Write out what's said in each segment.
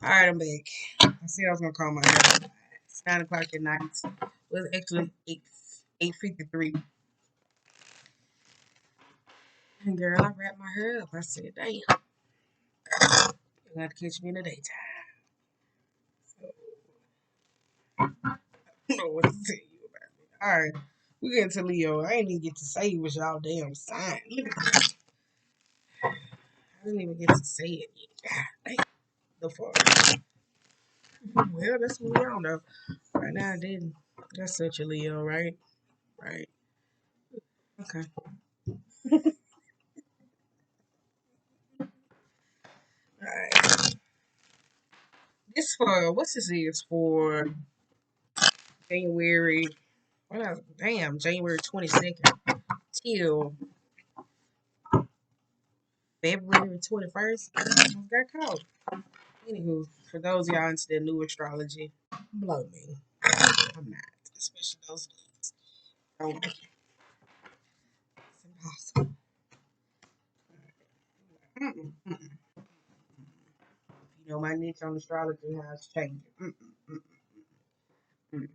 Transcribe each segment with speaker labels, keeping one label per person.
Speaker 1: Alright, I'm back. I said I was gonna call my hair. It's 9 o'clock at night. Well, it's actually 8:53. And girl, I wrapped my hair up. I said, damn, you got to catch me in the daytime. So, I don't know what to tell you about it. Alright, we get to Leo. I ain't even get to say it was y'all damn sign. Look at that. I didn't even get to say it yet. God damn. The fuck. Well, that's what we all know. Right now, I didn't. That's such a Leo, right? Right. Okay. Alright. This for, what's this is for January, well, damn, January 22nd till February 21st. I got caught. Anywho, for those of y'all into the new astrology, blow me. I'm not, especially those days. Don't. It's impossible. Mm-mm, mm-mm. You know, my niche on astrology has changed. Mm-mm, mm-mm, mm-mm.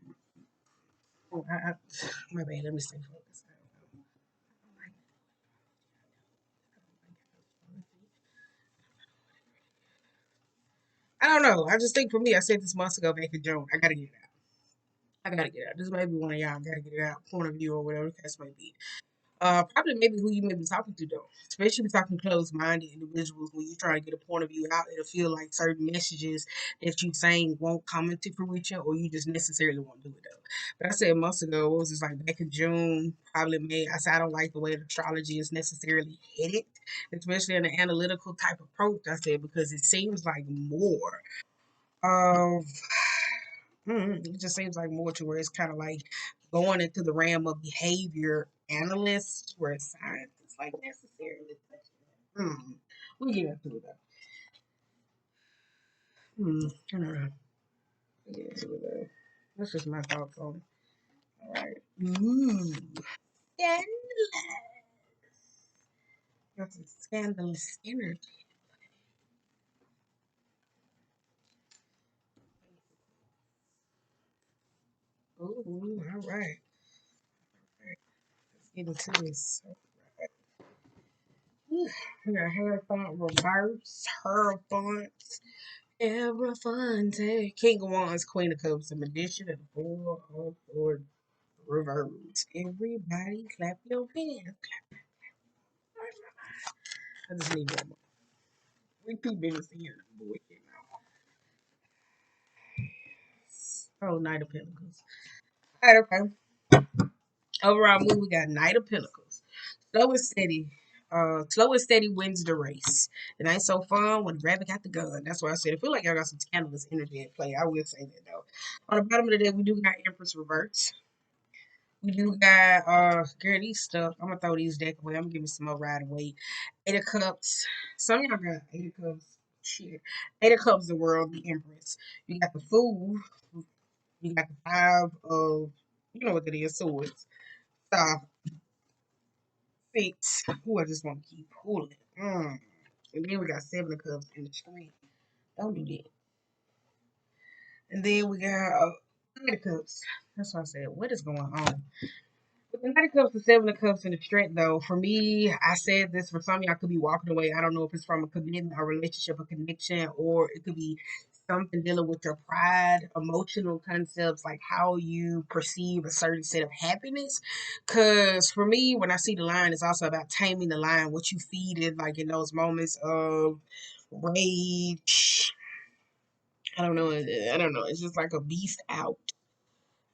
Speaker 1: Oh, my bad, let me stay focused. I don't know. I just think for me, I said this months ago back in June. I gotta get it out. I gotta get it out. This may be one of y'all gotta get it out, point of view or whatever the case may be. Probably maybe who you may be talking to though. Especially if you're talking closed minded individuals when you're trying to get a point of view out, it'll feel like certain messages that you saying won't come into fruition or you just necessarily won't do it though. But I said months ago, what was this like back in June, probably May. I said I don't like the way the astrology is necessarily headed, especially in an analytical type approach. I said because it seems like more of it just seems like more to where it's kind of like going into the realm of behavior analysts, where science is like necessarily touching that. We get into it though. I don't know. We get into it though. That's just my thoughts on it. All right. Ooh, scandalous. Got some scandalous energy. Ooh, all right. All right. Let's get into this. All right. Ooh, we got Hierophant reverse, Hierophant. Elefante, King of Wands, Queen of Cups, the Magician, and Four of Swords reversed. Everybody clap your hands. I just need one more. We 2 minutes in here, boy. Oh, Knight of Pentacles. Alright, okay. Overall mood, we got Knight of Pentacles. Slow and steady. Slow and steady wins the race. It ain't so fun when the rabbit got the gun. That's why I said I feel like y'all got some scandalous energy at play. I will say that though. On the bottom of the deck, we do got Empress reverse. We do got girl, these stuff. I'm gonna throw these deck away. I'm gonna give me some more rider weight. Eight of Cups. Some of y'all got Eight of Cups. Shit. Eight of Cups, the world, the Empress. You got the Fool. You got the Five of, you know what it is, swords. Star, Six. Who I just want to keep pulling. And then we got Seven of Cups in the Strength. Don't do that. And then we got Nine of Cups. That's what I said. What is going on? But the Knight of Cups, the Seven of Cups, and the Strength, though, for me, I said this for some of y'all could be walking away. I don't know if it's from a commitment, a relationship, a connection, or it could be something dealing with your pride, emotional concepts, like how you perceive a certain set of happiness. Because for me, when I see the line, it's also about taming the line, what you feed it, like in those moments of rage. I don't know. I don't know. It's just like a beast out.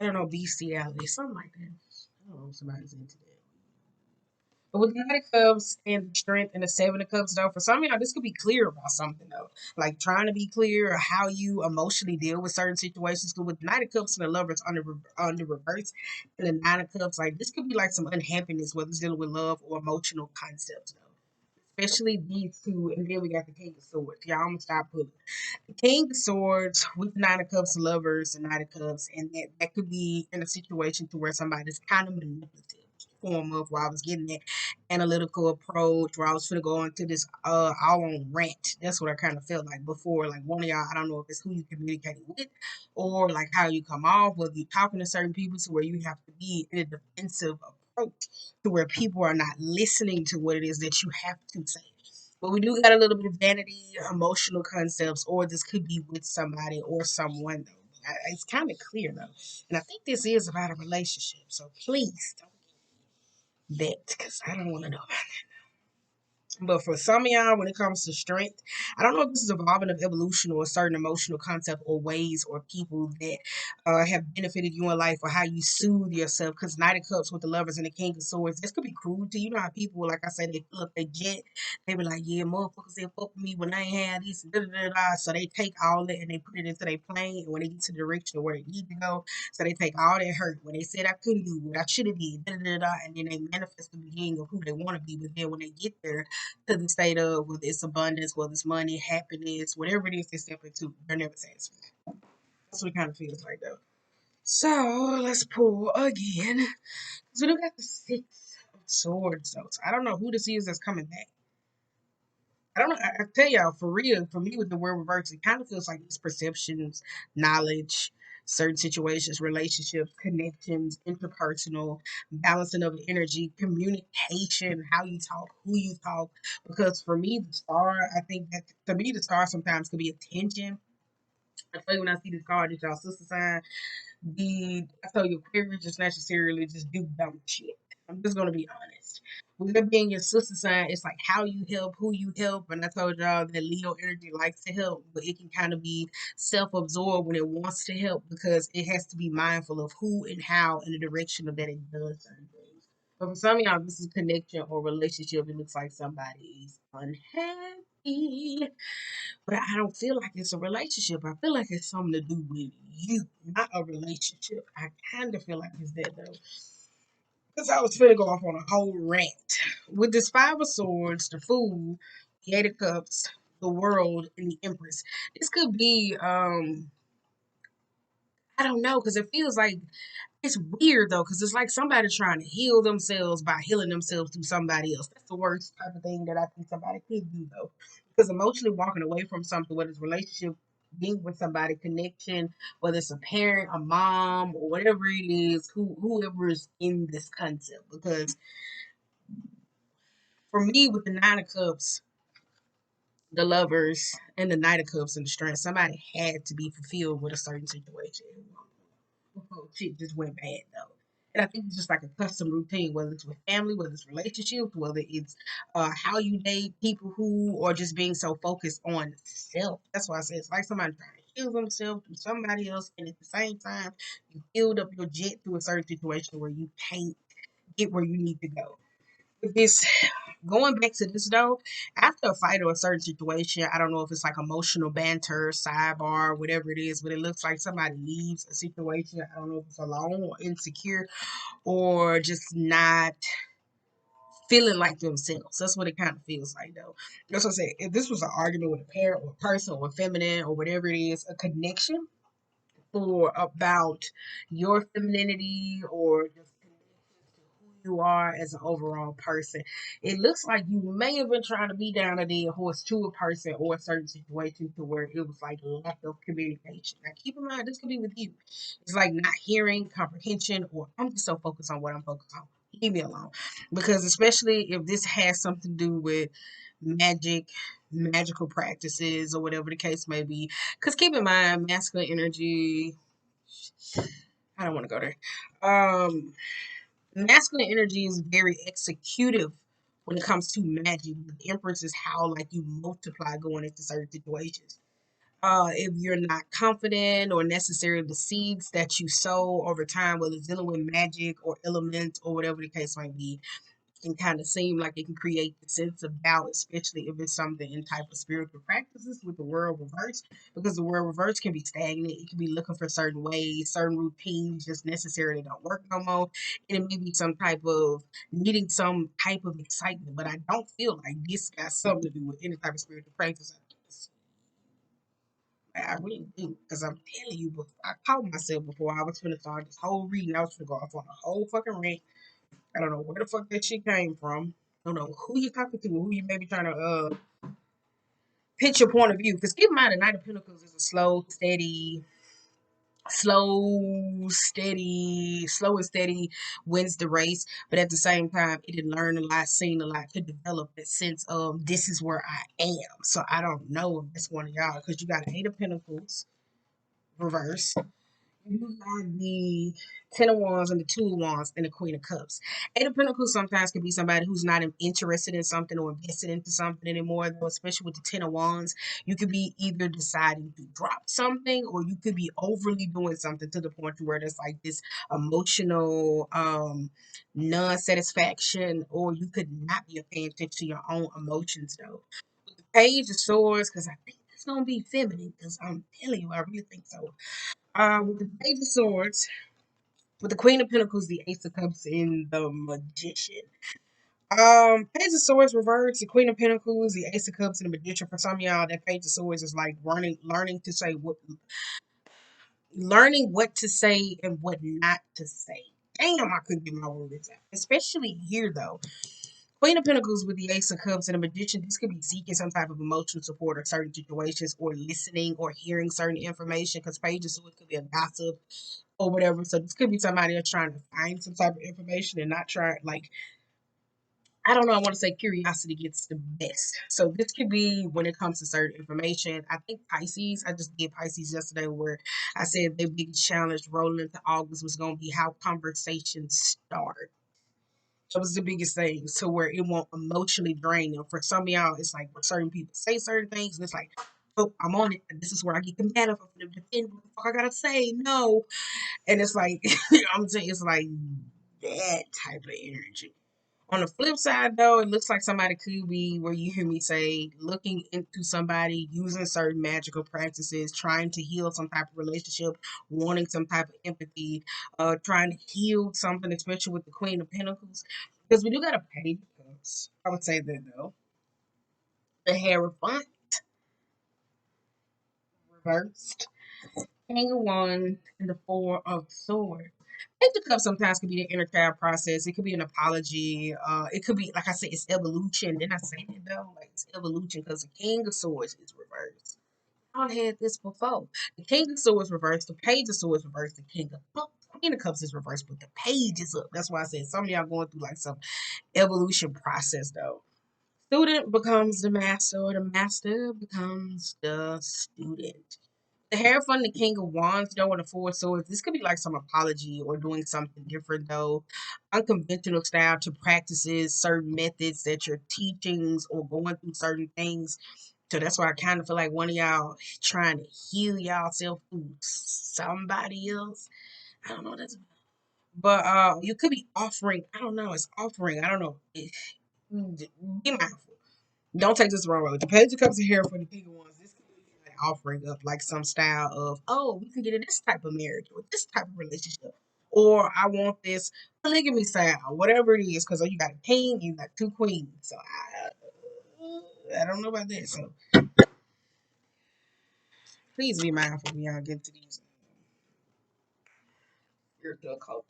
Speaker 1: I don't know, bestiality, something like that. I don't know if somebody's into that. But with the Knight of Cups and the Strength and the Seven of Cups, though, for some of y'all, this could be clear about something, though. Like trying to be clear how you emotionally deal with certain situations. Because with the Knight of Cups and the Lovers on the reverse and the Nine of Cups, like this could be like some unhappiness, whether it's dealing with love or emotional concepts, though. Especially these two, and then we got the King of Swords. Y'all, I'm gonna stop pulling. The King of Swords with the Nine of Cups, Lovers, and Nine of Cups, and that could be in a situation to where somebody's kind of manipulative. form of where I was getting that analytical approach, where I was finna go into this all on rant. That's what I kind of felt like before. Like one of y'all, I don't know if it's who you communicate with or like how you come off, whether you're talking to certain people to where you have to be in a defensive approach to where people are not listening to what it is that you have to say. But we do got a little bit of vanity, emotional concepts, or this could be with somebody or someone, though. It's kind of clear, though. And I think this is about a relationship. So please don't get that because I don't want to know. But for some of y'all, when it comes to strength, I don't know if this is evolving of evolution or a certain emotional concept or ways or people that have benefited you in life or how you soothe yourself. Because Knight of Cups with the Lovers and the King of Swords, this could be cruelty. You know how people, like I said, they fill up their jet. They be like, yeah, motherfuckers, they fuck with me when I ain't had this. Da, da, da, da. So they take all that and they put it into their plane. And when they get to the direction of where they need to go, so they take all that hurt. When they said I couldn't do what I should have did, da, da, da, da, and then they manifest the beginning of who they want to be. But then when they get there, to the state of whether it's abundance, whether it's money, happiness, whatever it is they step into, they're never satisfied. That's what it kind of feels like though. So let's pull again. So we got the Six of Swords though. So I don't know who this is that's coming back. I don't know. I tell y'all for real, for me with the word reverse, it kind of feels like it's perceptions, knowledge, certain situations, relationships, connections, interpersonal, balancing of the energy, communication, how you talk, who you talk. Because for me, the star, I think that to me, the star sometimes could be attention. I tell you when I see this card, it's y'all sister sign. I tell you, Aquarius just necessarily just do dumb shit. I'm just gonna be honest. With it being your sister sign, it's like how you help, who you help, and I told y'all that Leo energy likes to help, but it can kind of be self-absorbed when it wants to help because it has to be mindful of who and how and the direction of that it does certain things. But for some of y'all, this is connection or relationship. It looks like somebody is unhappy. But I don't feel like it's a relationship. I feel like it's something to do with you, not a relationship. I kind of feel like it's that though. Because I was finna go off on a whole rant. With this Five of Swords, the Fool, the Eight of Cups, the World, and the Empress. This could be, I don't know, because it feels like it's weird though, because it's like somebody trying to heal themselves by healing themselves through somebody else. That's the worst type of thing that I think somebody could do though. Because emotionally walking away from something, whether it's relationship, being with somebody, connection, whether it's a parent, a mom, or whatever it is, whoever is in this concept. Because for me, with the Nine of Cups, the Lovers, and the Knight of Cups and the Strength, somebody had to be fulfilled with a certain situation. Shit just went bad though. And I think it's just like a custom routine, whether it's with family, whether it's relationships, whether it's how you date people who are just being so focused on self. That's why I say it's like somebody trying to heal themselves through somebody else, and at the same time, you filled up your jet through a certain situation where you can't get where you need to go. With this going back to this though, after a fight or a certain situation, I don't know if it's like emotional banter, sidebar, whatever it is, but it looks like somebody leaves a situation. I don't know if it's alone or insecure or just not feeling like themselves. That's what it kind of feels like though. That's what I say. If this was an argument with a parent or a person or feminine or whatever it is, a connection for about your femininity or just you are as an overall person. It looks like you may have been trying to be down a dead horse to a person or a certain situation to where it was like lack of communication. Now keep in mind this could be with you. It's like not hearing, comprehension, or I'm just so focused on what I'm focused on. Leave me alone. Because especially if this has something to do with magic, magical practices, or whatever the case may be. Because keep in mind, masculine energy. I don't want to go there. Masculine energy is very executive when it comes to magic. The Empress is how like you multiply going into certain situations. If you're not confident or necessarily the seeds that you sow over time, whether it's dealing with magic or elements or whatever the case might be, can kind of seem like it can create the sense of doubt, especially if it's something in type of spiritual practices with the world reverse, because the world reverse can be stagnant. It can be looking for certain ways, certain routines just necessarily don't work no more. And it may be some type of needing some type of excitement, but I don't feel like this got something to do with any type of spiritual practice. I really do, because I'm telling you, I caught myself before I was finna start this whole reading. I was finna go off on a whole fucking rant. I don't know where the fuck that shit came from. I don't know who you talking to, who you may be trying to pitch your point of view. Because keep in mind, the Knight of Pentacles is a slow and steady wins the race. But at the same time, it did learn a lot, seen a lot, could develop that sense of this is where I am. So I don't know if that's one of y'all because you got an Eight of Pentacles reverse. You have the Ten of Wands and the Two of Wands and the Queen of Cups. Eight of Pentacles sometimes can be somebody who's not interested in something or invested into something anymore, though, especially with the Ten of Wands. You could be either deciding to drop something or you could be overly doing something to the point to where there's like this emotional non-satisfaction, or you could not be paying attention to your own emotions, though. With the Page of Swords, because I think it's going to be feminine, because I'm telling you, I really think so. With the Page of Swords, with the Queen of Pentacles, the Ace of Cups, and the Magician. Page of Swords reverse, the Queen of Pentacles, the Ace of Cups, and the Magician. For some of y'all, that Page of Swords is like learning what to say and what not to say. Damn, I couldn't get my words out. Especially here though. Queen of Pentacles with the Ace of Cups and the Magician, this could be seeking some type of emotional support or certain situations or listening or hearing certain information because Page of Swords could be a gossip or whatever. So this could be somebody that's trying to find some type of information and not try like I don't know, I want to say curiosity gets the best. So this could be when it comes to certain information. I think Pisces, I just did Pisces yesterday where I said their biggest challenge rolling into August was gonna be how conversations start. That was the biggest thing. So where it won't emotionally drain them. For some of y'all, it's like where certain people say certain things and it's like, oh, I'm on it. And this is where I get combative. I'm gonna defend what the fuck I gotta say. No. And it's like I'm saying it's like that type of energy. On the flip side, though, it looks like somebody could be where you hear me say looking into somebody using certain magical practices, trying to heal some type of relationship, wanting some type of empathy, trying to heal something, especially with the Queen of Pentacles. Because we do got a Page of Cups. I would say that though. The Hierophant reversed. King of Wands and the Four of Swords. Page of Cups sometimes can be the inner child process. It could be an apology. It could be, like I said, it's evolution. Didn't I say that though? Like it's evolution because the King of Swords is reversed. I had this before. The King of Swords reversed. The Page of Swords reversed. The King of Cups. Queen of Cups is reversed, but the Page is up. That's why I said some of y'all going through like some evolution process though. Student becomes the master, or the master becomes the student. The Hierophant, the King of Wands, though, and the Four of Swords, this could be like some apology or doing something different, though. Unconventional style to practices, certain methods that you're teachings or going through certain things. So that's why I kind of feel like one of y'all trying to heal y'all self through somebody else. I don't know. That's but you could be offering. I don't know. It's offering. I don't know. Be mindful. Don't take this the wrong way. The Page of Cups are here for the King of Wands. This could be like offering up like some style of, oh, we can get in this type of marriage or this type of relationship. Or I want this polygamy style, whatever it is, because you got a king, you got two queens. So I don't know about that. So please be mindful when y'all get to these spiritual occult.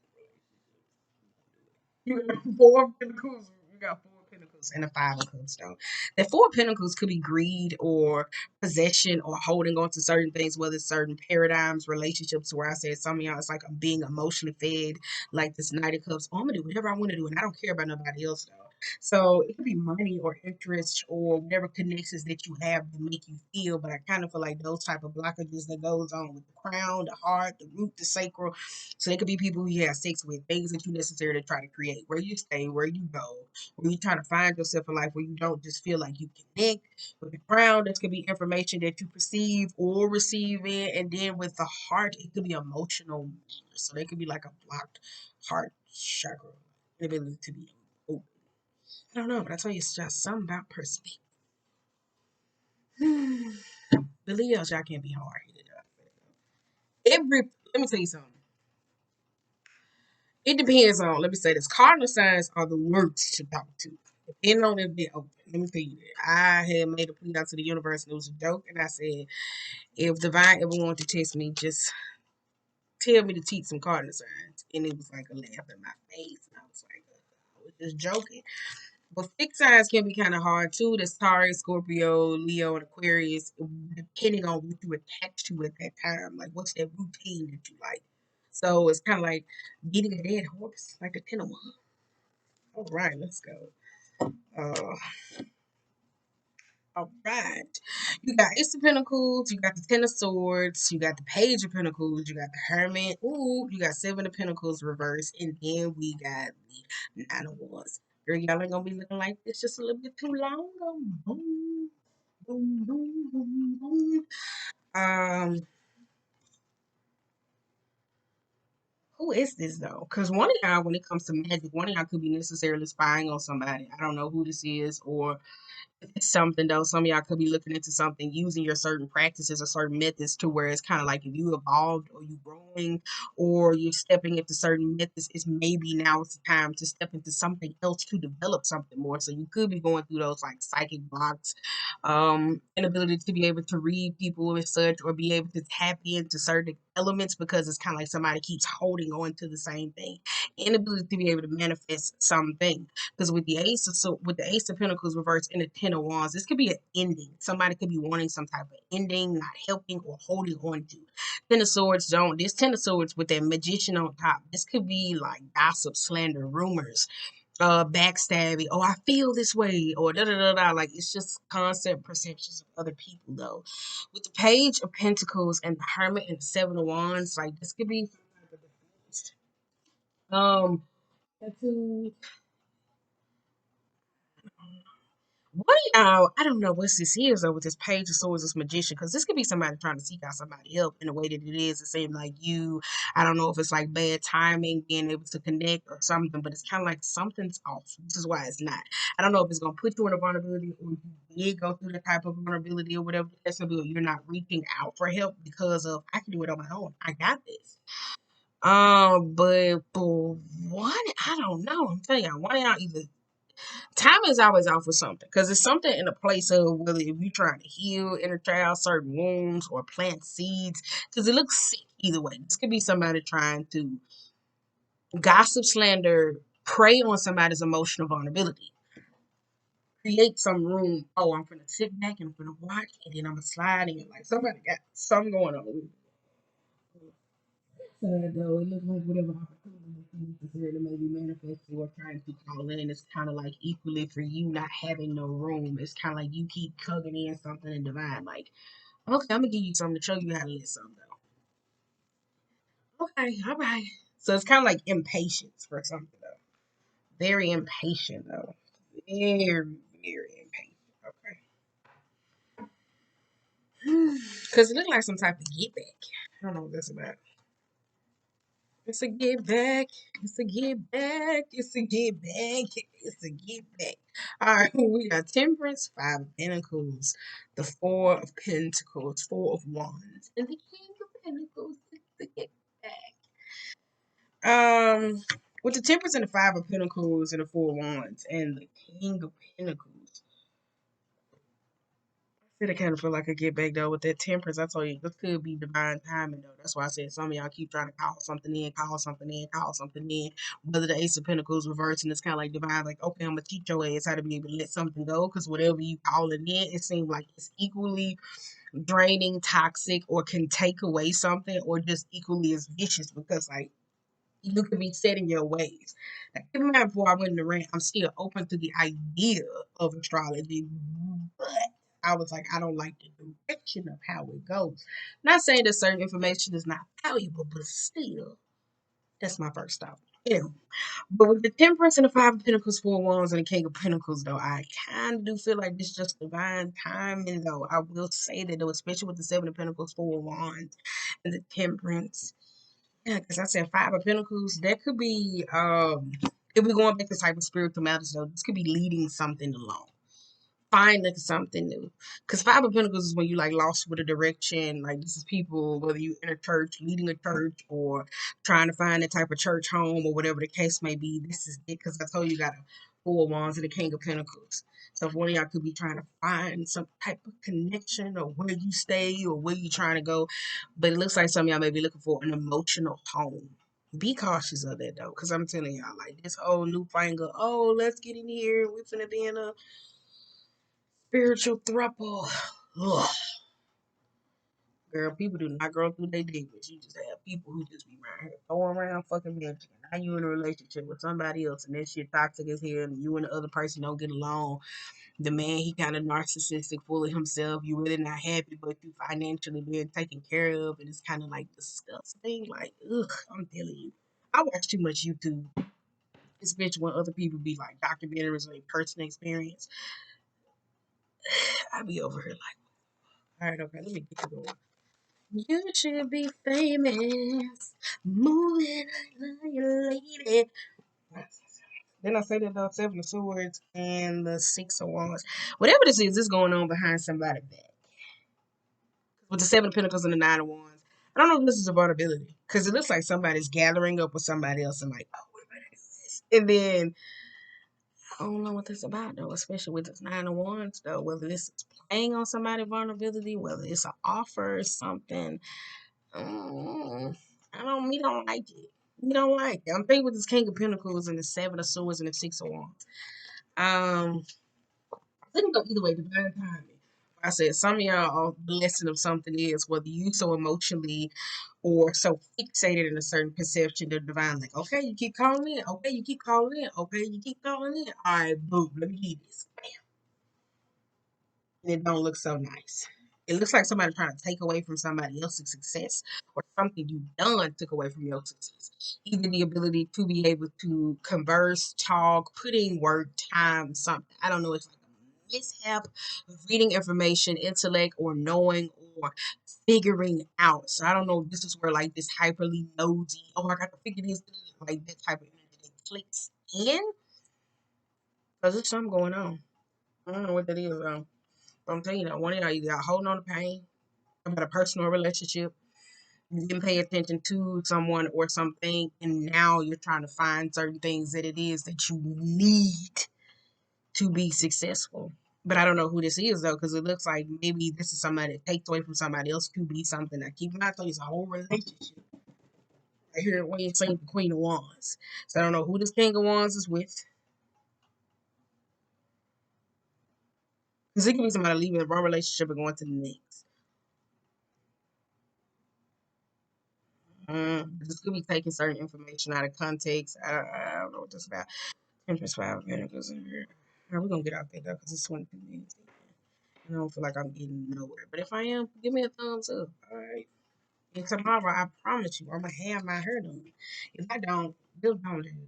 Speaker 1: You got Four of Pentacles. You got Four of Pentacles and a Five of Cups, though. The Four of Pentacles could be greed or possession or holding on to certain things, whether it's certain paradigms, relationships, where I said some of y'all, it's like I'm being emotionally fed, like this Knight of Cups. Oh, I'm going to do whatever I want to do, and I don't care about nobody else, though. So it could be money or interest or whatever connections that you have to make you feel, but I kind of feel like those type of blockages that goes on with the crown, the heart, the root, the sacral. So they could be people who you have sex with, things that you necessarily try to create, where you stay, where you go, where you try to find yourself in life, where you don't just feel like you connect. With the crown, this could be information that you perceive or receive in, and then with the heart, it could be emotional. So they could be like a blocked heart chakra, ability to be open. I don't know, but I tell you, it's just something about perspective. The Leos, y'all can't be hard headed. Let me tell you something. It depends on, let me say this, cardinal signs are the worst to talk to. Depending on if they're open. Let me tell you that. I had made a plea out to the universe and it was a joke. And I said, if divine ever wanted to test me, just tell me to teach some cardinal signs. And it was like a laugh in my face. And I was like, just joking. But fixed signs can be kind of hard too. The Taurus, Scorpio, Leo, and Aquarius, depending on what you attach to at that time. Like, what's that routine that you like? So it's kind of like getting a dead horse, like a ten of one. All right, let's go. Uh, all right. You got Ace of Pentacles, you got the Ten of Swords, you got the Page of Pentacles, you got the Hermit, ooh, you got Seven of Pentacles reversed, and then we got the Nine of Wands. Girl, y'all ain't gonna be looking like this just a little bit too long. Boom, boom, boom, boom, boom. Who is this though? Because one of y'all, when it comes to magic, one of y'all could be necessarily spying on somebody. I don't know who this is, or something though. Some of y'all could be looking into something using your certain practices or certain methods to where it's kind of like if you evolved or you growing or you're stepping into certain methods, it's maybe now it's the time to step into something else to develop something more. So you could be going through those like psychic blocks, inability to be able to read people and such, or be able to tap into certain elements because it's kind of like somebody keeps holding on to the same thing. Inability to be able to manifest something. Because with the Ace of Pentacles reversed and the Ten of Wands, this could be an ending. Somebody could be wanting some type of ending, not helping or holding on to. Ten of Swords don't. This Ten of Swords with that Magician on top. This could be like gossip, slander, rumors, backstabbing. Oh, I feel this way, or da da da da. Like it's just constant perceptions of other people though. With the Page of Pentacles and the Hermit and the Seven of Wands, like this could be um. Tattoo. What y'all, I don't know what this is though with this Page of Swords, this magician, because this could be somebody trying to seek out somebody help in a way that it is. It seems like you, I don't know if it's like bad timing, being able to connect or something, but it's kind of like something's off. This is why it's not. I don't know if it's going to put you in a vulnerability or you did go through that type of vulnerability or whatever that's going to be, or you're not reaching out for help because of, I can do it on my own. I got this. But one, I don't know. I'm telling y'all, one of y'all either timing is always off with something because it's something in a place of whether if you're trying to heal inner child certain wounds or plant seeds because it looks sick either way. This could be somebody trying to gossip, slander, prey on somebody's emotional vulnerability, create some room. Oh, I'm gonna sit back and I'm gonna watch, and then I'm gonna slide in. Like somebody got something going on with it. Though it looks like whatever opportunity you necessarily maybe manifesting or trying to call in, it's kind of like equally for you not having no room. It's kind of like you keep tugging in something in divine, like, okay, I'm gonna give you something to show you how to let something go. Okay, all right. So it's kind of like impatience for something though. Very impatient though. Very, very impatient. Okay. Because it looked like some type of get back. I don't know what that's about. It's a get back. It's a get back. It's a get back. It's a get back. All right, we got Temperance, Five of Pentacles, the Four of Pentacles, Four of Wands, and the King of Pentacles. It's a get back. With the Temperance and the Five of Pentacles and the Four of Wands and the King of Pentacles. It kind of feel like a get back though with that temperance. I told you this could be divine timing though. That's why I said some of y'all keep trying to call something in, call something in, call something in. Whether the Ace of Pentacles reverse and it's kind of like divine, like okay, I'm gonna teach your ass how to be able to let something go because whatever you call it in, it seems like it's equally draining, toxic, or can take away something, or just equally as vicious because like you could be set in your ways. Now, keep in mind, before I went in the ring, I'm still open to the idea of astrology, but I was like, I don't like the direction of how it goes. Not saying that certain information is not valuable, but still, that's my first thought. Yeah. But with the Temperance and the Five of Pentacles, Four of Wands, and the King of Pentacles, though, I kind of do feel like this just divine timing, though. I will say that, though, especially with the Seven of Pentacles, Four of Wands, and the Temperance. Yeah, because I said Five of Pentacles. That could be if we're going back to type of spiritual matters though, this could be leading something along. Finding something new. Because Five of Pentacles is when you like lost with a direction. Like this is people, whether you in a church, leading a church, or trying to find a type of church home or whatever the case may be. This is it because I told you got a Four of Wands and the King of Pentacles. So if one of y'all could be trying to find some type of connection or where you stay or where you trying to go. But it looks like some of y'all may be looking for an emotional home. Be cautious of that though, because I'm telling y'all, like this whole new fangle, oh, let's get in here. We're finna be in a spiritual throuple. Ugh. Girl, people do not grow through their demons. You just have people who just be around here throwing around fucking mention. Now you in a relationship with somebody else and that shit toxic as hell and you and the other person don't get along. The man, he kind of narcissistic, full of himself. You really not happy, but you financially being taken care of, and it's kind of like disgusting. Like, ugh, I'm telling you. I watch too much YouTube, especially when other people be like documentaries or personal experience. I be over here like, all right, okay, let me get you going. You should be famous, moving like a lady. Then I say that the Seven of Swords and the Six of Wands. Whatever this is going on behind somebody's back. With the Seven of Pentacles and the Nine of Wands. I don't know if this is a vulnerability. Because it looks like somebody's gathering up with somebody else and like, oh, what about this? And then I don't know what that's about though, especially with this Nine of Wands though. Whether this is playing on somebody's vulnerability, whether it's an offer or something. We don't like it. We don't like it. I'm thinking with this King of Pentacles and the Seven of Swords and the Six of Wands. I couldn't go either way, divine timing. I said some of y'all the lesson of something is whether you so emotionally or so fixated in a certain perception of divine, like, okay, you keep calling in, okay, you keep calling in, okay, you keep calling in. All right, boom, let me do this. And it don't look so nice. It looks like somebody trying to take away from somebody else's success or something you done took away from your success. Either the ability to be able to converse, talk, put in work, time, something. I don't know. It's like a mishap of reading information, intellect, or knowing or figuring out. So I don't know if this is where like this hyperly nosy, oh, I got to figure this, like that type of energy that clicks in. Because there's something going on. I don't know what that is. I'm telling you that one of y'all either got holding on to pain about a personal relationship, you didn't pay attention to someone or something, and now you're trying to find certain things that it is that you need to be successful. But I don't know who this is though, because it looks like maybe this is somebody that takes away from somebody else to be something. That keep in mind, it's a whole relationship. I hear when you saying the Queen of Wands, so I don't know who this King of Wands is with, because it could be somebody leaving the wrong relationship and going to the next. This could be taking certain information out of context. I don't know what this is about. Empress Five of Pentacles in here. We're gonna get out there though, because it's 22 minutes. I don't feel like I'm getting nowhere. But if I am, give me a thumbs up. Alright. And tomorrow, I promise you, I'm gonna have my hair done. If I don't, just don't judge me.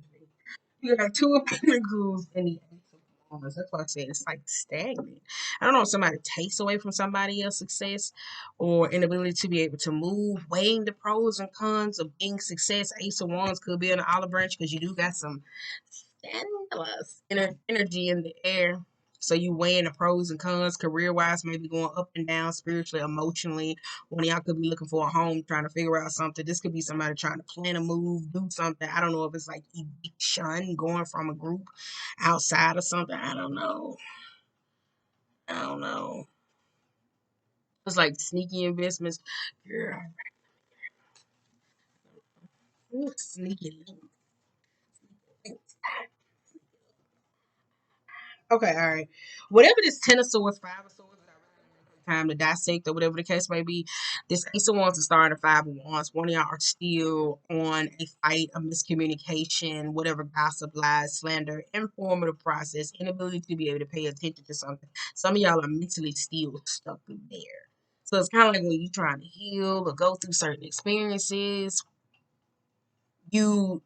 Speaker 1: You got Two of Pentacles and the Ace of Wands. That's why I said it's like stagnant. I don't know if somebody takes away from somebody else's success or inability to be able to move, weighing the pros and cons of being success. Ace of Wands could be an olive branch because you do got some scandalous energy in the air. So you weighing the pros and cons, career wise, maybe going up and down spiritually, emotionally. One of y'all could be looking for a home, trying to figure out something. This could be somebody trying to plan a move, do something. I don't know if it's like eviction, going from a group outside or something. I don't know. I don't know. It's like sneaky investments. Girl, sneaky links. Okay, all right. Whatever this Ten of Swords, Five of Swords, time to dissect or whatever the case may be. This Ace of Wands is starting a Five of Wands. One of y'all are still on a fight, a miscommunication, whatever gossip, lies, slander, informative process, inability to be able to pay attention to something. Some of y'all are mentally still stuck in there. So it's kind of like when you're trying to heal or go through certain experiences, you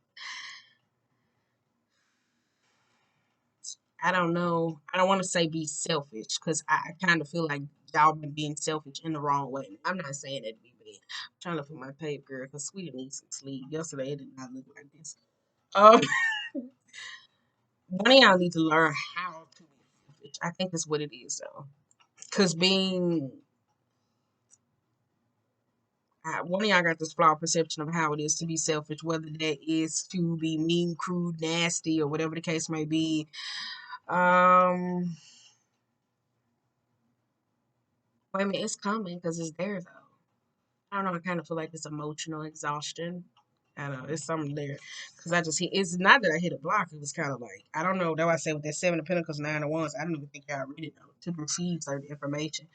Speaker 1: I don't know. I don't want to say be selfish because I kind of feel like y'all been being selfish in the wrong way. I'm not saying that to be bad. I'm trying to look for my tape, girl, because Sweetie needs some sleep. Yesterday, it did not look like this. Um, one of y'all need to learn how to be selfish. I think that's what it is, though. Because one of y'all got this flawed perception of how it is to be selfish, whether that is to be mean, crude, nasty, or whatever the case may be. Um, Wait a minute, it's coming because it's there though. I don't know. I kind of feel like it's emotional exhaustion. I know it's something there because I just hit. It's not that I hit a block. It was kind of like I don't know. That's why I say with that Seven of Pentacles, Nine of Wands. I don't even think y'all read it though to receive certain information.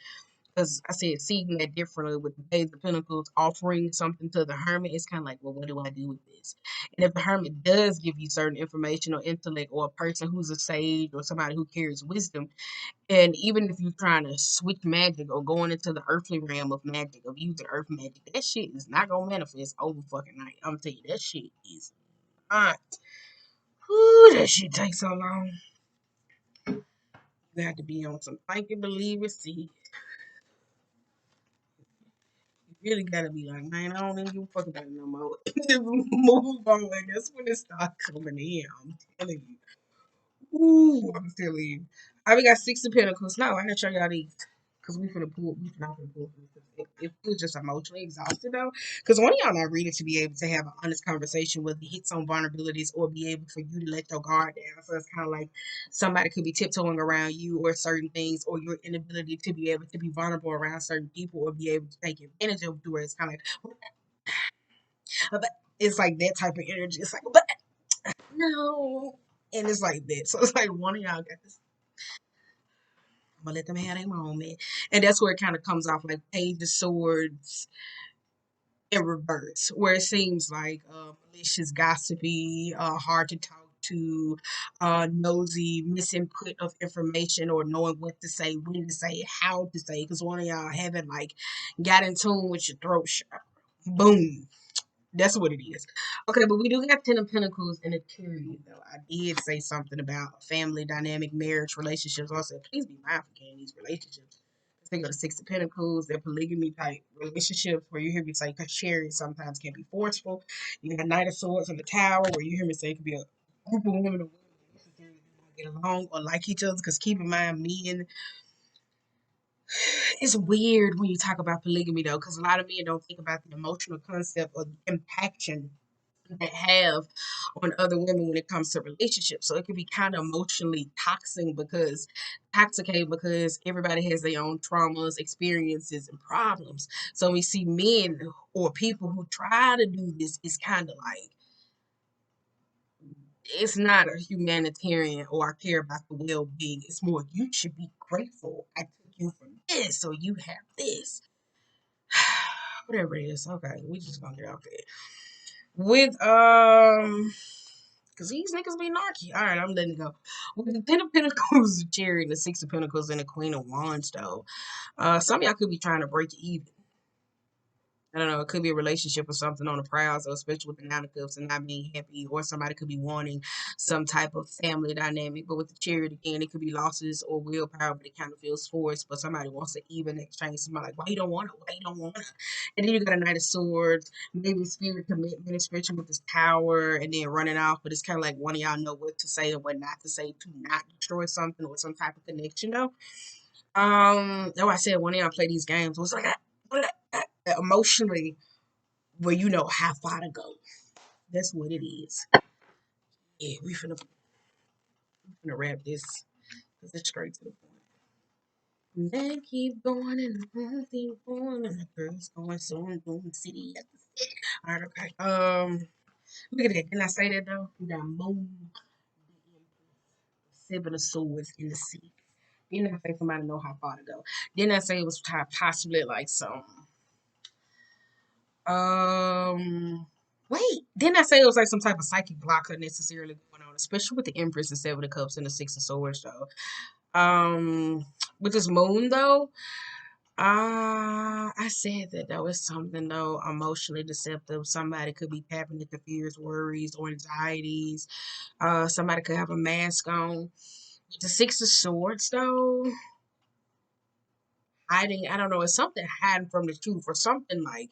Speaker 1: Because I said seeing that differently with the Page of Pentacles, offering something to the Hermit, it's kind of like, well, what do I do with this? And if the Hermit does give you certain information or intellect, or a person who's a sage or somebody who carries wisdom, and even if you're trying to switch magic or going into the earthly realm of magic, of using earth magic, that shit is not gonna manifest over fucking night. I'm telling you, that shit is not. Whew, that shit takes so long. You have to be on some think and believe receive. Really gotta be like, man, I don't even give a fuck about it no more. Just move on. That's when it starts coming in. I'm telling you. Ooh, I'm telling you. I we got Six of Pentacles. No, I didn't show y'all these. Because we finna pull it feels just emotionally exhausted though. Because one of y'all not ready to be able to have an honest conversation with the hits on vulnerabilities or be able for you to let your guard down. So it's kind of like somebody could be tiptoeing around you or certain things, or your inability to be able to be vulnerable around certain people or be able to take advantage of, where it's kind of like, but it's like that type of energy. It's like, but no. And it's like that. So it's like one of y'all got this. I'm gonna let them have their moment. And that's where it kind of comes off like Page of Swords in reverse, where it seems like malicious, gossipy, hard to talk to, nosy, misinput of information, or knowing what to say, when to say, how to say. Because one of y'all haven't like got in tune with your throat chakra. Boom. That's what it is. Okay, but we do have Ten of Pentacles in a period, though. I did say something about family dynamic, marriage, relationships. Also, please be mindful in these relationships. Think of the Six of Pentacles, they're polygamy type relationships where you hear me say, because sharing sometimes can be forceful. You got Knight of Swords and the Tower, where you hear me say it could be a group of women or women that necessarily get along or like each other. Because keep in mind, men, it's weird when you talk about polygamy, though, because a lot of men don't think about the emotional concept or the impaction that have on other women when it comes to relationships. So it can be kind of emotionally toxicating because everybody has their own traumas, experiences, and problems. So we see men or people who try to do this, it's kind of like it's not a humanitarian or I care about the well being. It's more you should be grateful. I took you from this, so you have this. Whatever it is. Okay, we just gonna get out there. With because these niggas be narky. All right, I'm letting it go. With the Ten of Pentacles, the Chariot, the Six of Pentacles, and the Queen of Wands, though, some of y'all could be trying to break even. I don't know, it could be a relationship or something on the prowl, so especially with the Nine of Cups and not being happy, or somebody could be wanting some type of family dynamic. But with the Chariot, again, it could be losses or willpower, but it kind of feels forced. But somebody wants to even exchange. Somebody like, why you don't want it? Why you don't want it? And then you got a Knight of Swords, maybe spirit commitment, especially with this Tower, and then running off. But it's kind of like one of y'all know what to say and what not to say to not destroy something or some type of connection, though. That's why I said one of y'all play these games. It was like, emotionally where you know how far to go. That's what it is. Yeah, we finna wrap this because it's straight to the point. They keep going and the phone keep going and the girls going so and boom city at the city. All right, okay. Look at that. Didn't I say that though? We got moon, Seven of Swords in the sea. Didn't I say somebody know how far to go? Didn't I say it was possibly like some Um, wait, didn't I say it was like some type of psychic blocker necessarily going on, especially with the Empress and Seven of Cups and the Six of Swords, though. With this moon though, I said that though it's something though emotionally deceptive. Somebody could be tapping into fears, worries, or anxieties. Somebody could have a mask on. The Six of Swords though, hiding. I don't know. It's something hiding from the truth or something like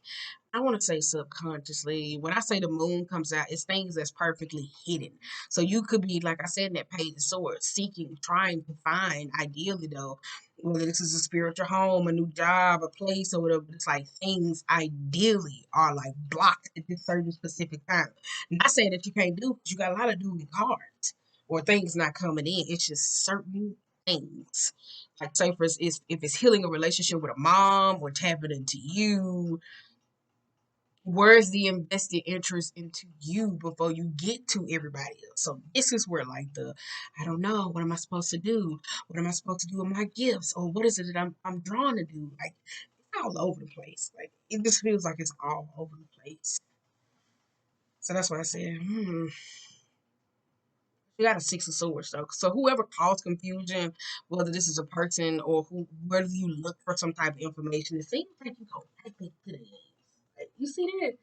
Speaker 1: I want to say subconsciously. When I say the moon comes out, it's things that's perfectly hidden. So you could be, like I said, in that Page of Swords, seeking, trying to find, ideally though, whether this is a spiritual home, a new job, a place, or whatever. It's like things ideally are like blocked at this certain specific time. Not saying that you can't do, because you got a lot of do with cards or things not coming in. It's just certain things. Like say for instance, if it's healing a relationship with a mom or tapping into you Where's the invested interest into you before you get to everybody else? So this is where like the I don't know, what am I supposed to do? What am I supposed to do with my gifts? Or what is it that I'm drawn to do? Like it's all over the place. Like it just feels like it's all over the place. So that's why I said, you got a six of swords though. So whoever caused confusion, whether this is a person or who whether you look for some type of information, it seems like you go right back to the end. Like, you see that?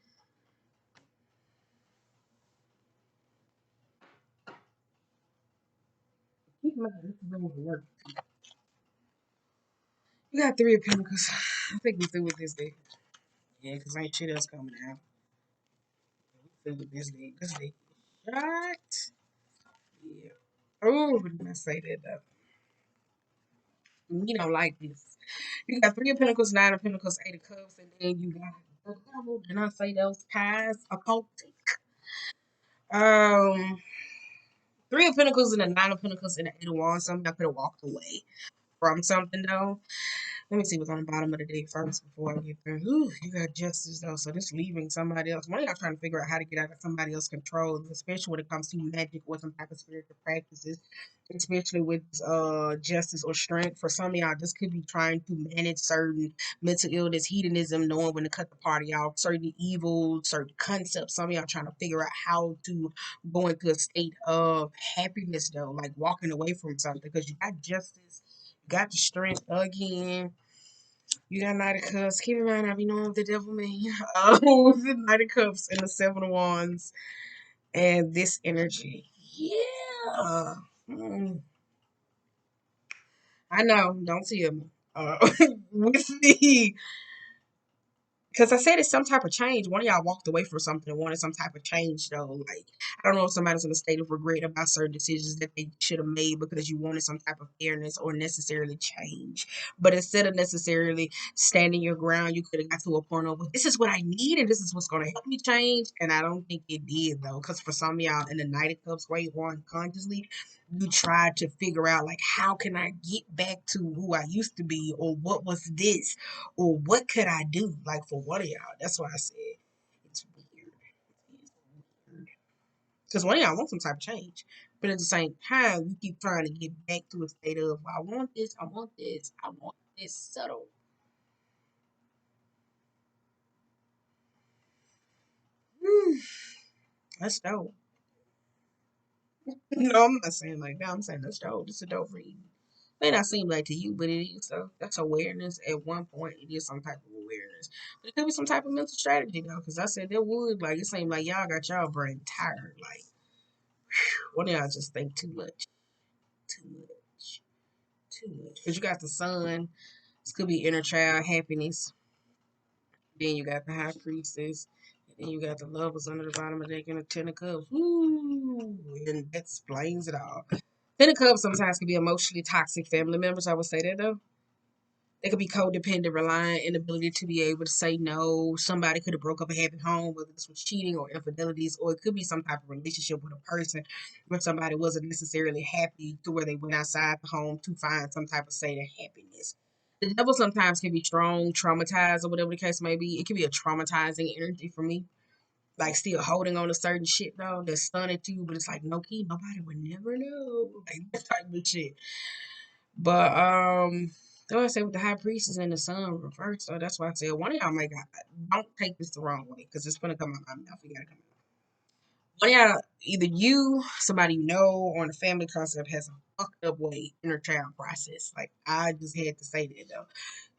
Speaker 1: Keep in mind, this is going to work. We got three of pentacles. I think we through with this day. Yeah, because ain't shit else coming out. We through with this day. This day. Right? Yeah. Oh, did I say that though? You don't like this. You got three of pentacles, nine of pentacles, eight of cups, and then you got the devil. Did I say those ties occultic? Um, three of pentacles and a nine of pentacles and an eight of wands. Some of y'all could have walked away from something though. Let me see what's on the bottom of the deck first before I get there. Ooh, you got justice though, so this leaving somebody else. One of y'all trying to figure out how to get out of somebody else's control, especially when it comes to magic or some type of spiritual practices, especially with justice or strength. For some of y'all, this could be trying to manage certain mental illness, hedonism, knowing when to cut the party off, certain evils, certain concepts. Some of y'all trying to figure out how to go into a state of happiness though, like walking away from something because you got justice, you got the strength again. You got Knight of Cups. Keep in mind, I be knowing what the devil mean. The Knight of Cups and the Seven of Wands and this energy. Yeah. Mm, I know. Don't tell me. With the because I said it's some type of change. One of y'all walked away from something and wanted some type of change, though. Like, I don't know if somebody's in a state of regret about certain decisions that they should have made because you wanted some type of fairness or necessarily change. But instead of necessarily standing your ground, you could have got to a point of, well, this is what I need and this is what's going to help me change. And I don't think it did, though. Because for some of y'all in the Knight of Cups, where you want consciously, you tried to figure out, like, how can I get back to who I used to be or what was this? Or what could I do? Like for one of y'all. That's why I said it's weird. It's weird. Because one of y'all want some type of change. But at the same time, you keep trying to get back to a state of I want this, I want this, I want this subtle. That's dope. No, I'm not saying like that. I'm saying that's dope. It's a dope read. May not seem like to you, but it is. So that's awareness. At one point, it is some type of awareness. But it could be some type of mental strategy though, because I said there would like it seemed like y'all got y'all brain tired. Like one of y'all just think too much, too much, too much. Because you got the sun. This could be inner child happiness. Then you got the high priestess. And then you got the lovers under the bottom of the deck and the ten of cups. Woo! And that explains it all. Ten of cups sometimes can be emotionally toxic family members. I would say that though. They could be codependent, reliant, inability to be able to say no. Somebody could have broke up a happy home, whether this was cheating or infidelities, or it could be some type of relationship with a person where somebody wasn't necessarily happy to where they went outside the home to find some type of state of happiness. The devil sometimes can be strong, traumatized, or whatever the case may be. It can be a traumatizing energy for me. Like still holding on to certain shit though that's stunning to you, but it's like no key, nobody would never know. Like that type of shit. But though I say with the high priestess and the sun reversed, so that's why I said one of y'all may got don't take this the wrong way because it's gonna come out my mouth. You gotta come out. One of y'all, either you, somebody you know, or the family concept has a fucked up way inner child process. Like I just had to say that though,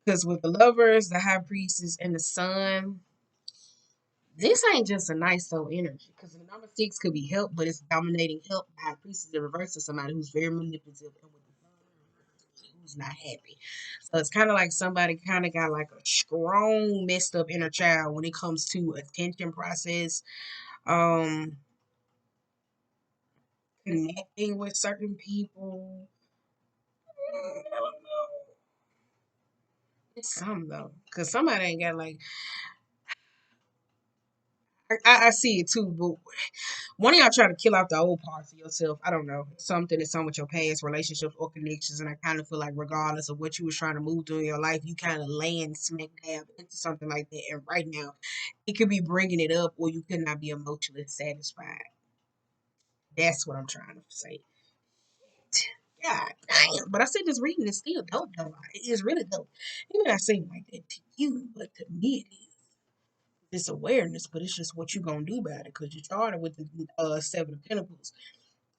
Speaker 1: because with the lovers, the high priestess, and the sun, this ain't just a nice soul energy. Because the number six could be help, but it's dominating help. The high priestess in reverse to somebody who's very manipulative and with who's not happy. So it's kind of like somebody kind of got like a strong messed up inner child when it comes to attention process, um, connecting with certain people. I don't know. It's some though, cause somebody ain't got like I see it too, but one of y'all trying to kill off the old parts of yourself. I don't know. Something that's on with your past relationships or connections. And I kind of feel like regardless of what you was trying to move through in your life, you kind of land smack dab into something like that. And right now, it could be bringing it up or you could not be emotionally satisfied. That's what I'm trying to say. God damn. But I said this reading is still dope though. It is really dope. It may not seem like that to you, but to me it is. This awareness, but it's just what you gonna do about it. Cause you started with the Seven of Pentacles.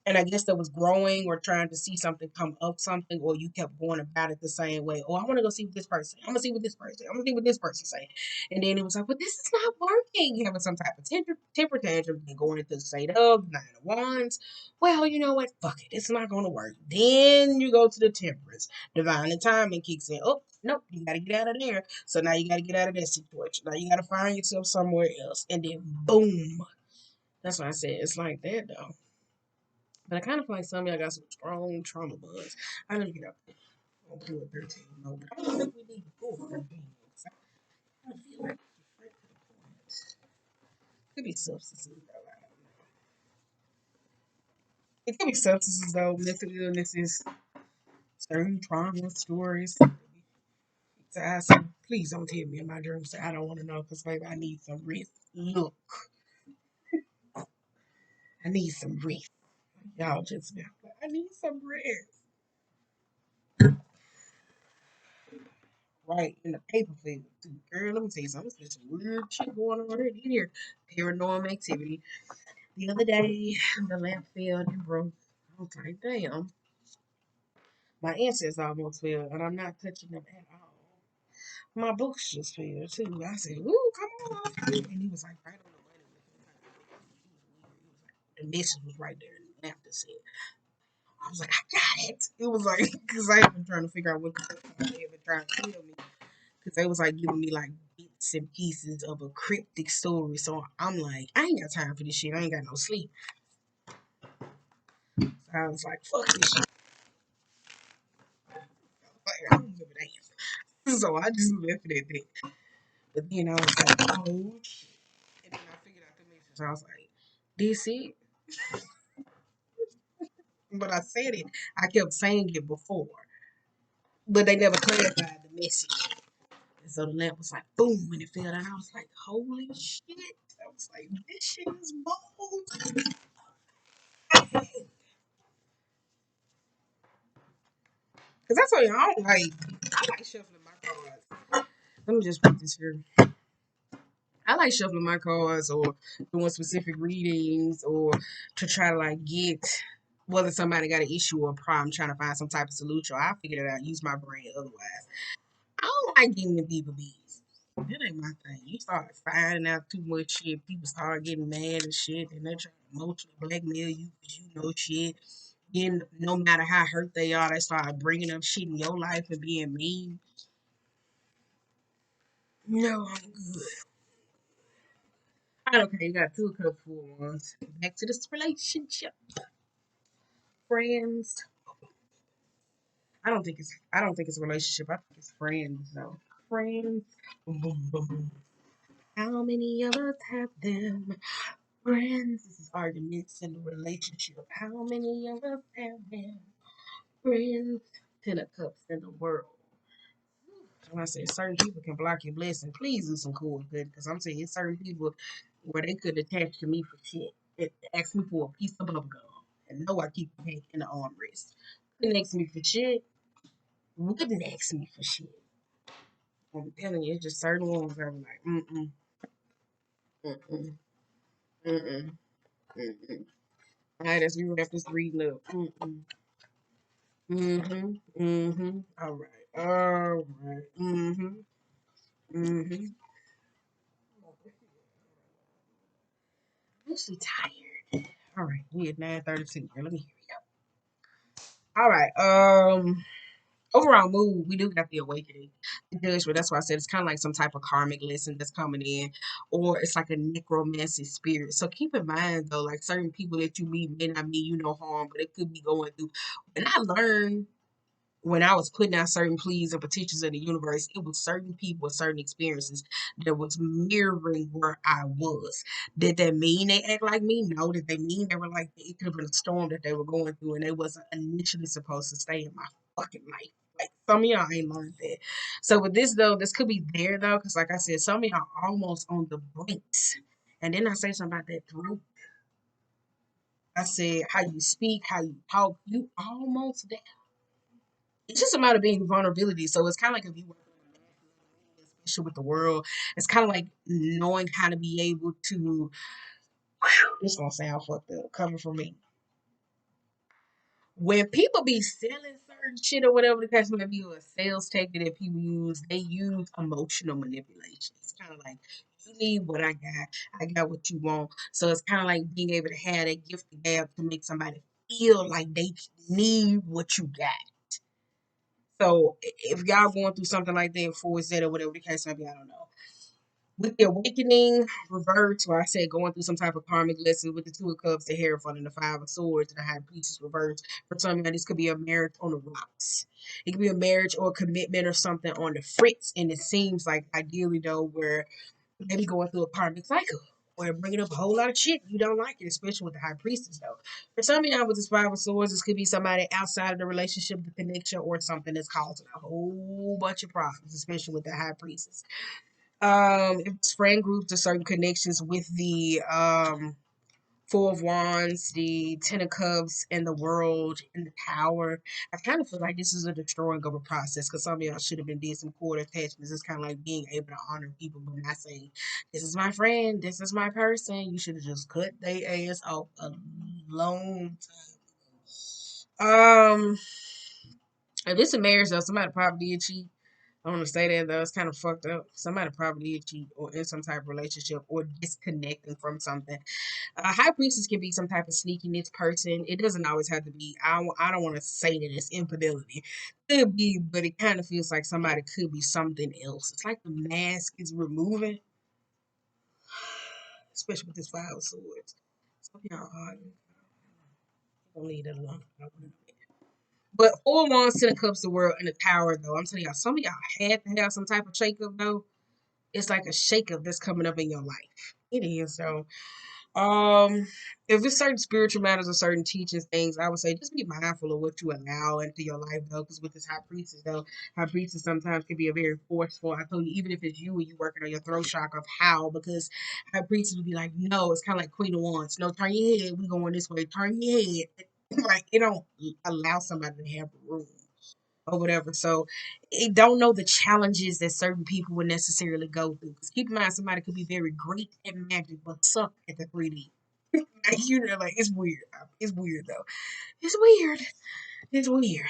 Speaker 1: And I guess that was growing or trying to see something come up something, or you kept going about it the same way. Oh, I want to go see what this person. I'm gonna see what this person. I'm gonna see what this person say. And then it was like, but this is not working. Having some type of temper tantrum, then going into the state of Nine of Wands. Well, you know what? Fuck it. It's not gonna work. Then you go to the Temperance. Divine timing kicks in. Oh, nope, you gotta get out of there. So now you gotta get out of that situation. Now you gotta find yourself somewhere else. And then boom. That's why I said it's like that though. But I kind of feel like some of y'all got some strong trauma bugs. I know you get up on pull 13, no, but I don't think we need to pull 13. I feel like it could be substances though. I don't know. It could be substances though, mental illnesses, certain trauma stories. So I said, please don't tell me in my dreams. I don't want to know because baby, I need some rest. Look, I need some rest. Y'all just now. I need some rest. Right in the paper field too. Girl, let me tell you something. There's some weird shit going on right in here. Paranormal activity. The other day, the lamp failed and broke. I was like, damn, my incense almost fell, and I'm not touching them at all. My books just fell too. I said, "Ooh, come on!" And he was like, right on the money. The message was right there, and the lamp that said, I was like, I got it. It was like, because I had been trying to figure out what the fuck they had been trying to tell me. Because they was like giving me like bits and pieces of a cryptic story. So I'm like, I ain't got time for this shit. I ain't got no sleep. So I was like, fuck this shit. Like, I don't give a damn. So I just left it at that. But then I was like, oh shit. And then I figured out the message. I was like, this it? But I said it. I kept saying it before. But they never clarified the message. And so the lamp was like, boom, and it fell down. I was like, holy shit. I was like, this shit is bold. Because I told you, I like shuffling my cards. Let me just put this here. I like shuffling my cards or doing specific readings or to try to like get whether somebody got an issue or a problem, trying to find some type of solution. I figured it out, use my brain otherwise. I don't like getting the people bees. That ain't my thing. You start finding out too much shit. People start getting mad and shit, and they're trying to emotionally blackmail you because you know shit. Then, no matter how hurt they are, they start bringing up shit in your life and being mean. No, I'm good. I don't care. You got two cups full ones. Back to this relationship, friends. I don't think it's a relationship. I think it's friends though. Friends. Boom, boom, boom, boom. How many of us have them? Friends. This is arguments in a relationship. How many of us have them? Friends. Ten of cups in the world. When I say certain people can block your blessing, please do some cool good because I'm saying certain people where they could attach to me for shit. It ask me for a piece of bubble gum and know I keep the heck in the armrest. Couldn't ask me for shit. Wouldn't ask me for shit. I'm telling you, it's just certain ones where I'm like, mm-mm, mm-mm, mm-mm. All right, as we wrap this reading up. Mm-hmm, mm-hmm. All right, mm-hmm, mm-hmm. I'm actually tired. All right, we at 9:32. Let me hear you. All right. Overall mood, we do got the awakening, the judgment. That's why I said it's kind of like some type of karmic lesson that's coming in, or it's like a necromancy spirit. So keep in mind though, like certain people that you meet may not mean you no harm, but it could be going through. And I learned when I was putting out certain pleas and petitions in the universe, it was certain people with certain experiences that was mirroring where I was. Did that mean they act like me? No. Did they mean they were like it could have been a storm that they were going through and they wasn't initially supposed to stay in my fucking life. Like some of y'all ain't learned that. So with this though, this could be there though, because like I said, some of y'all almost on the brinks. And then I say something about that through. I said how you speak, how you talk, you almost there. It's just a matter of being vulnerability. So it's kind of like if you work on a especially with the world, it's kind of like knowing how to be able to. This gonna sound fucked up coming from me. When people be selling certain shit or whatever the case may be, or a sales tactic that people use, they use emotional manipulation. It's kind of like you need what I got what you want. So it's kind of like being able to have that gift of gab to make somebody feel like they need what you got. So if y'all going through something like that, for Z or whatever the case may be, I don't know. With the awakening, reverse, where I said going through some type of karmic lesson with the two of cups, the Hierophant, and the five of swords, and the high priestess reverse. For some of you, this could be a marriage on the rocks. It could be a marriage or a commitment or something on the fritz. And it seems like ideally though, where maybe going through a karmic cycle. Or bringing up a whole lot of shit you don't like it, especially with the high priestess though. For some of y'all with this five of swords, this could be somebody outside of the relationship, the connection, or something that's causing a whole bunch of problems, especially with the high priestess. If it's friend groups or certain connections with the Four of Wands, the Ten of Cups, and the World and the Tower. I kind of feel like this is a destroying of a process because some of y'all should have been did some core attachments. It's kind of like being able to honor people, but not saying this is my friend, this is my person. You should have just cut their ass off a long time. If this is a marriage though, somebody probably did cheat. I want to say that though, it's kind of fucked up. Somebody probably did cheat or in some type of relationship or disconnecting from something. High priestess can be some type of sneakiness person. It doesn't always have to be. I don't want to say that it's infidelity. Could be, but it kind of feels like somebody could be something else. It's like the mask is removing, especially with this five of swords. So y'all are gonna leave that alone. But four wands, ten of cups, the world, and the tower though. I'm telling y'all, some of y'all had to have some type of shakeup though. It's like a shakeup that's coming up in your life. It is so. Um, if it's certain spiritual matters or certain teachings, things, I would say just be mindful of what you allow into your life, though, because with this high priestess, though, high priestess sometimes can be a very forceful. I told you, even if it's you and you working on your throat chakra of how, because high priestess would be like, no, it's kind of like Queen of Wands. No, turn your head. We going this way. Turn your head. Like it don't allow somebody to have room or whatever. So it don't know the challenges that certain people would necessarily go through. Because keep in mind, somebody could be very great at magic but suck at the 3D. You know, like it's weird. It's weird though. It's weird. It's weird.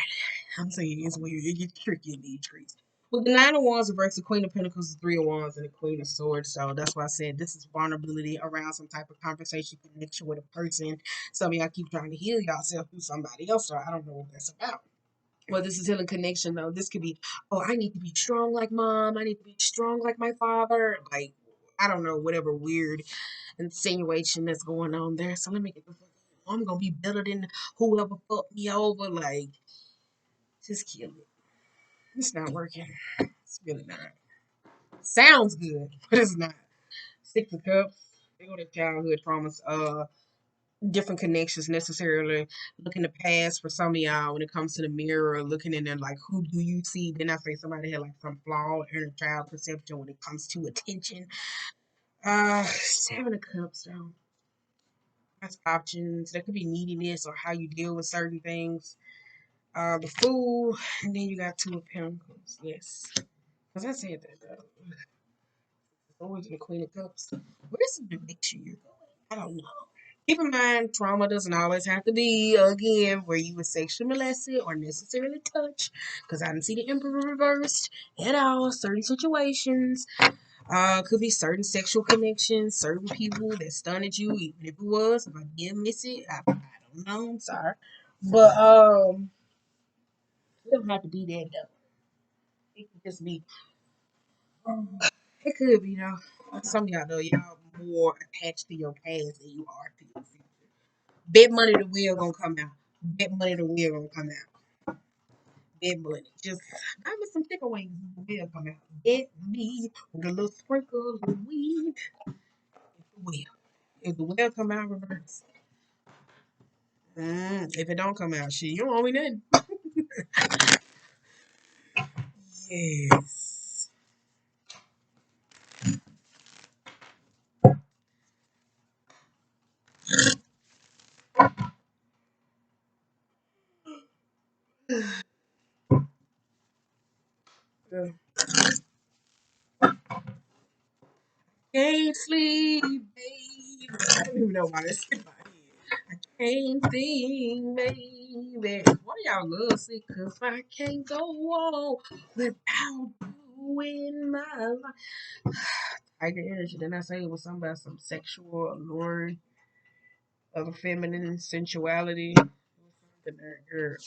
Speaker 1: I'm saying it's weird. It gets tricky in these trees. With the Nine of Wands reverse the Queen of Pentacles, the Three of Wands, and the Queen of Swords. So that's why I said this is vulnerability around some type of conversation, connection with a person. Some of y'all keep trying to heal yourself through somebody else, so I don't know what that's about. Well, this is healing connection though. This could be, oh, I need to be strong like mom. I need to be strong like my father. Like, I don't know, whatever weird insinuation that's going on there. So let me get the fuck out. I'm gonna be better than whoever fucked me over. Like, just kill it. It's not working. It's really not. Sounds good, but it's not. Six of Cups. They go to childhood traumas. Different connections necessarily looking the past for some of y'all when it comes to the mirror, looking in there like who do you see? Then I say somebody had like some flawed inner child perception when it comes to attention. Seven of Cups though. That's options. There could be neediness or how you deal with certain things. The Fool, and then you got Two of Pentacles. Yes. Because I said that though. Always the Queen of Cups. Where's the direction you're going? I don't know. Keep in mind, trauma doesn't always have to be, again, where you were sexually molested or necessarily touched. Because I didn't see the Emperor reversed at all. Certain situations. Could be certain sexual connections, certain people that stunned you, even if it was. If I did miss it, I don't know. I'm sorry. But, it don't have to be that, though. It could just be. It could be, though. Some of y'all, though, y'all more attached to your past than you are to your future. Bet money the wheel gonna come out. Bet money the wheel gonna come out. that money. Just buy me some chicken wings. The will come out. Get me with a little sprinkle of weed. If the will. If the will come out, reverse. If it don't come out, shit, you don't owe me nothing. Yes. Can't sleep, baby. I don't even know why that's in my head. I can't think, baby. One of y'all love sick because I can't go on without you in my life. I get energy. Then I say it was something about some sexual alluring of a feminine sensuality. Something there, girl.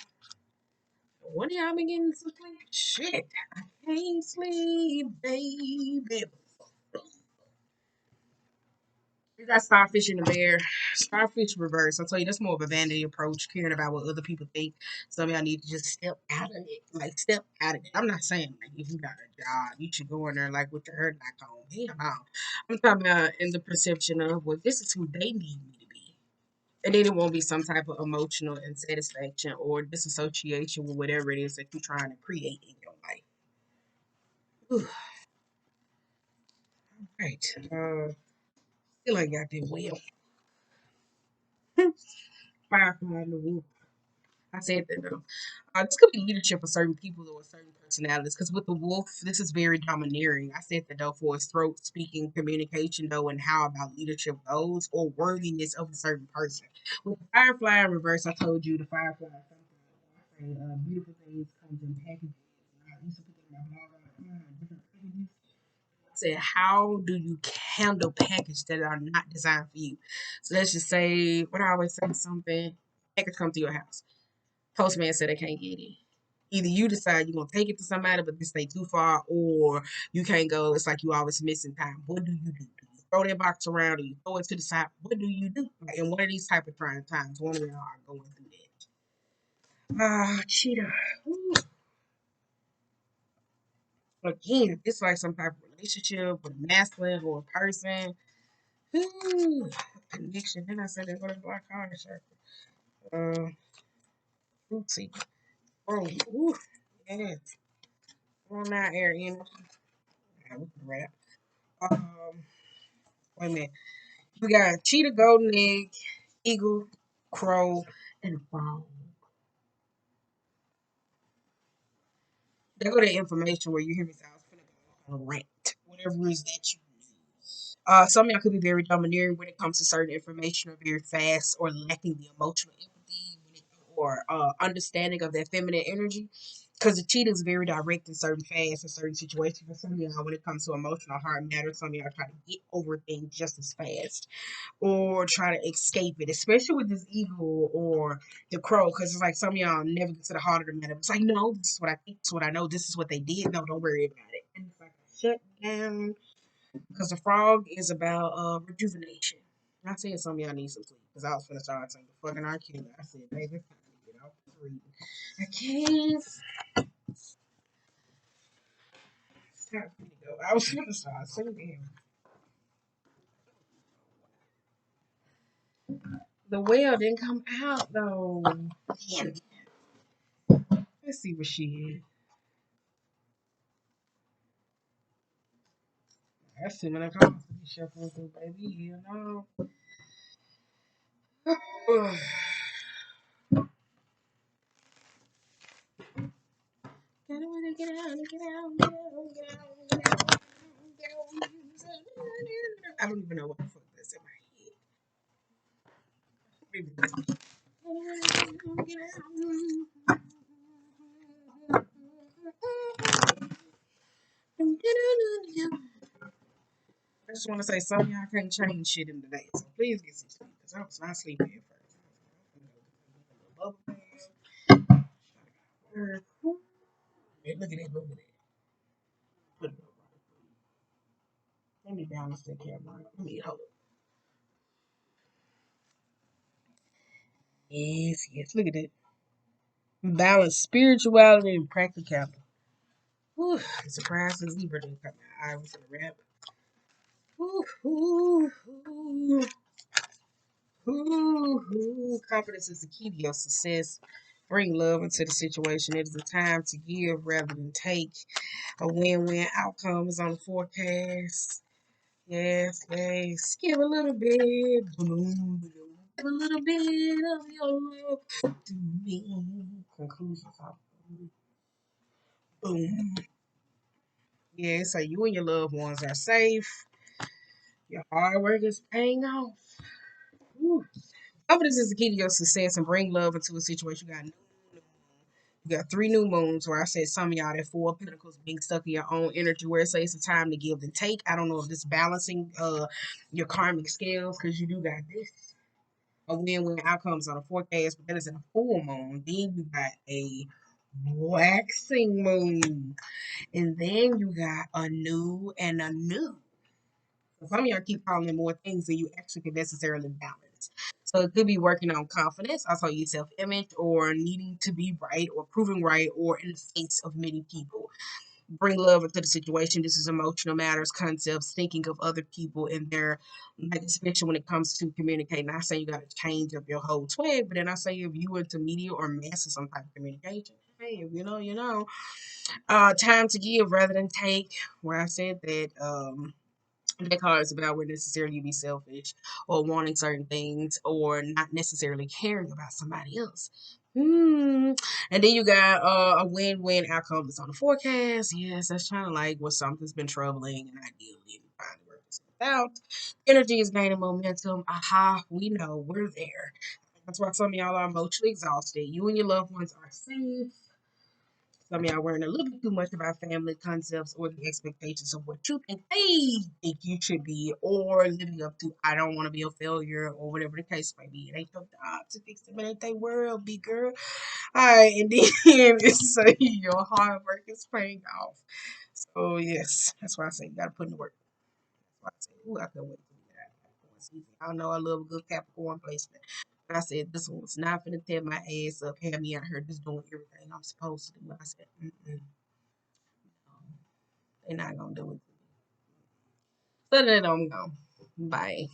Speaker 1: One of y'all been getting some sleep? Shit. I can't sleep, baby. You got starfish in the bear. Starfish reverse. I tell you, that's more of a vanity approach, caring about what other people think. Some of y'all need to just step out of it. Like, step out of it. I'm not saying, like, if you got a job, you should go in there, like, with your hair back on. Hell no. I'm talking about in the perception of, well, this is who they need me to be. And then it won't be some type of emotional insatisfaction or disassociation with whatever it is that you're trying to create in your life. Whew. Right. Still ain't got that well. Firefly in the roof. I said that though. This could be leadership of certain people or certain personalities. Because with the wolf, this is very domineering. I said that though for his throat speaking, communication though, and how about leadership goes or worthiness of a certain person. With the firefly in reverse, I told you the firefly is something. Beautiful things comes in packages. I used to put that in my blog. Different packages. Said, how do you handle packages that are not designed for you? So let's just say, what I always say, something package come to your house. Postman said they can't get it. Either you decide you're gonna take it to somebody, but they stay too far, or you can't go. It's like you always missing time. What do you do? Do you throw that box around, or you throw it to the side? What do you do? Like in one of these type of trying times, one of y'all are going through that. Cheetah. Ooh. Again, it's like some type of relationship with a masculine or a person. Ooh. Connection. Then I said they go to black heart circle. Fruit seeker. Oh, ooh. Yeah. On that air energy. Yeah, we can wrap. Um, wait a minute. We got cheetah, golden egg, eagle, crow, and frog. They go to information where you hear me say I was finna go on a rant. Whatever it is that you need. Some of y'all could be very domineering when it comes to certain information, or very fast, or lacking the emotional empathy or understanding of that feminine energy. Because the cheetah is very direct and certain fast in certain situations. For some of y'all, when it comes to emotional hard matters, some of y'all try to get over things just as fast or try to escape it, especially with this eagle or the crow, because it's like some of y'all never get to the heart of the matter. It's like, no, this is what I think, this is what I know, this is what they did. No, don't worry about it. And it's like shut down because the frog is about rejuvenation. I said some of y'all need some sleep because I was finna start saying the fucking R. Kelly. I said, baby, it's time to get off this reading. I can't. It's time for me to go. I was finna start singing. The whale didn't come out though. Damn it. Let's see what she is. That's too many comments to be shuffling through, baby. You know. Get out, get out, get out, get out, get out, get out, get out. I don't even know what the fuck that's in my head. I just want to say some of y'all can't change shit in the day, so please get some sleep because I was not sleeping at first. Hey, look at that, look at that. Put it up. Let me balance that camera. Let me hold it. Yes, yes, look at that. Balance spirituality and practicality. Whew, surprise is Libra didn't come out. I was in the rap. Whew, whew, whew, whew, whew. Confidence is the key to your success. Bring love into the situation. It is a time to give rather than take. A win-win outcome is on the forecast. Yes, yes. Give a little bit. Boom, boom. Give a little bit of your love to me. Conclusions. Boom. Yeah, so you and your loved ones are safe. Your hard work is paying off. Whew. Confidence is the key to your success and bring love into a situation. You got three new moons where I said some of y'all that four of pentacles being stuck in your own energy where it says it's a time to give and take. I don't know if this balancing your karmic scales because you do got this. A win-win outcomes on a forecast, but that is in a full moon. Then you got a waxing moon. And then you got a new and a new. So some of y'all keep calling in more things than you actually can necessarily balance. So it could be working on confidence, also your self-image, or needing to be right, or proving right, or in the face of many people. Bring love into the situation. This is emotional matters, concepts, thinking of other people and their, like, especially when it comes to communicating. I say you got to change up your whole twig, but then I say if you into media or mass or some type of communication, hey, time to give rather than take. Where I said that that card is about where necessarily you be selfish or wanting certain things or not necessarily caring about somebody else. And then you got a win-win outcome that's on the forecast. Yes, that's kind of like what something's been troubling and ideally finally work this out. Energy is gaining momentum. Aha, we know we're there. That's why some of y'all are emotionally exhausted. You and your loved ones are safe. Some of y'all worrying a little bit too much about family concepts or the expectations of what you think they think you should be, or living up to I don't want to be a failure or whatever the case may be. It ain't your job to fix them, it ain't their world, big girl. Alright, and then it's your hard work is paying off. So yes, that's why I say you gotta put in the work. That's why I say, ooh, I can't wait to do that. Capricorn season. I know I love a good Capricorn placement. But I said this one was not gonna tear my ass up, have me out here just doing everything I'm supposed to do. I said, they're not gonna do it. So then I'm gone. Bye.